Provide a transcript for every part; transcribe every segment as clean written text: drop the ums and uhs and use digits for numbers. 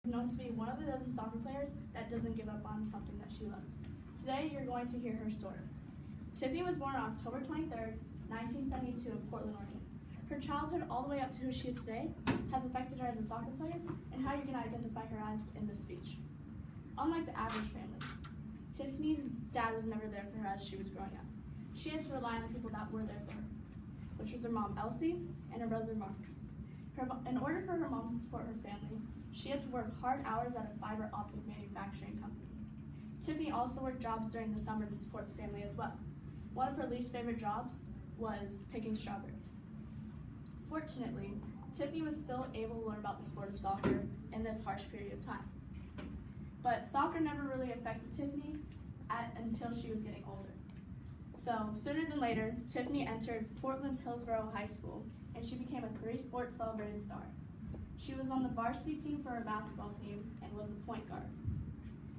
Known to be one of a dozen soccer players that doesn't give up on something that she loves. Today, you're going to hear her story. Tiffany was born on October 23rd, 1972 in Portland, Oregon. Her childhood all the way up to who she is today has affected her as a soccer player and how you're going to identify her as in this speech. Unlike the average family, Tiffany's dad was never there for her as she was growing up. She had to rely on the people that were there for her, which was her mom, Elsie, and her brother, Mark. In order for her mom to support her family, she had to work hard hours at a fiber optic manufacturing company. Tiffany also worked jobs during the summer to support the family as well. One of her least favorite jobs was picking strawberries. Fortunately, Tiffany was still able to learn about the sport of soccer in this harsh period of time. But soccer never really affected Tiffany until she was getting older. So sooner than later, Tiffany entered Portland's Hillsborough High School, and she became a three-sport celebrated star. She was on the varsity team for her basketball team and was the point guard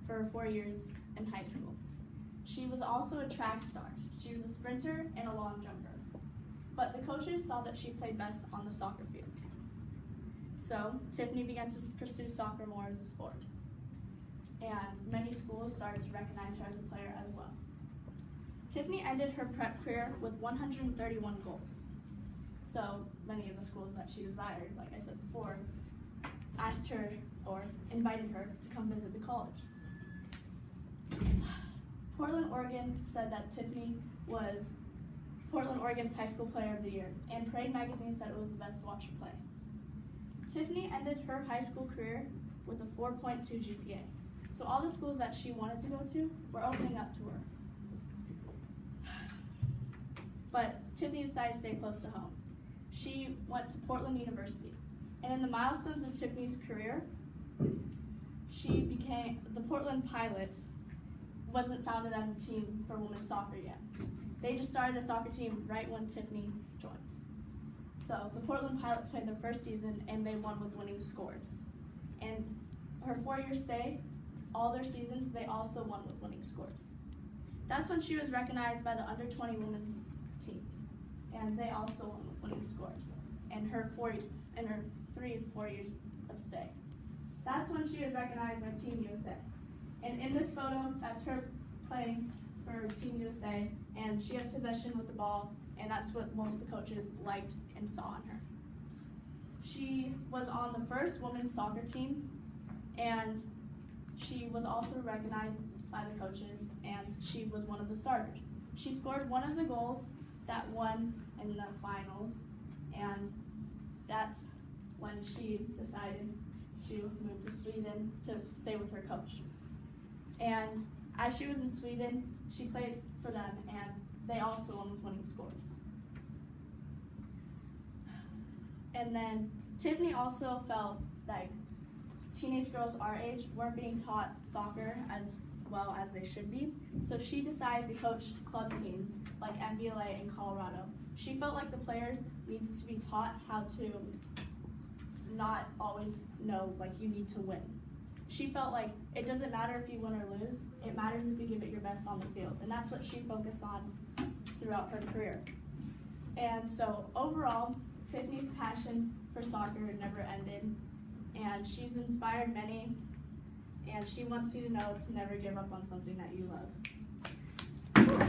for her 4 years in high school. She was also a track star. She was a sprinter and a long jumper. But the coaches saw that she played best on the soccer field. So Tiffany began to pursue soccer more as a sport. And many schools started to recognize her as a player as well. Tiffany ended her prep career with 131 goals. So many of the schools that she desired, like I said before, asked her or invited her to come visit the college. Portland, Oregon said that Tiffany was Portland, Oregon's High School Player of the Year, and Parade Magazine said it was the best to watch her play. Tiffany ended her high school career with a 4.2 GPA. So all the schools that she wanted to go to were opening up to her. But Tiffany decided to stay close to home. She went to Portland University, and in the milestones of Tiffany's career, she became the Portland Pilots. Wasn't founded as a team for women's soccer yet. They just started a soccer team right when Tiffany joined. So the Portland Pilots played their first season, and they won with winning scores. And her 4-year stay, all their seasons, they also won with winning scores. That's when she was recognized by the under-20 women's team, and they also won with winning scores. And her 3 and 4 years of stay. That's when she was recognized by Team USA. And in this photo, that's her playing for Team USA, and she has possession with the ball, and that's what most of the coaches liked and saw in her. She was on the first women's soccer team, and she was also recognized by the coaches, and she was one of the starters. She scored one of the goals that won in the finals, and that's when she decided to move to Sweden to stay with her coach. And as she was in Sweden, she played for them, and they also won with winning scores. And then Tiffany also felt like teenage girls our age weren't being taught soccer as well as they should be, so she decided to coach club teams like MBLA in Colorado. She felt like the players needed to be taught how to not always know, like, you need to win. She felt like it doesn't matter if you win or lose, it matters if you give it your best on the field, and that's what she focused on throughout her career. And so overall, Tiffany's passion for soccer never ended, and she's inspired many, and she wants you to know to never give up on something that you love.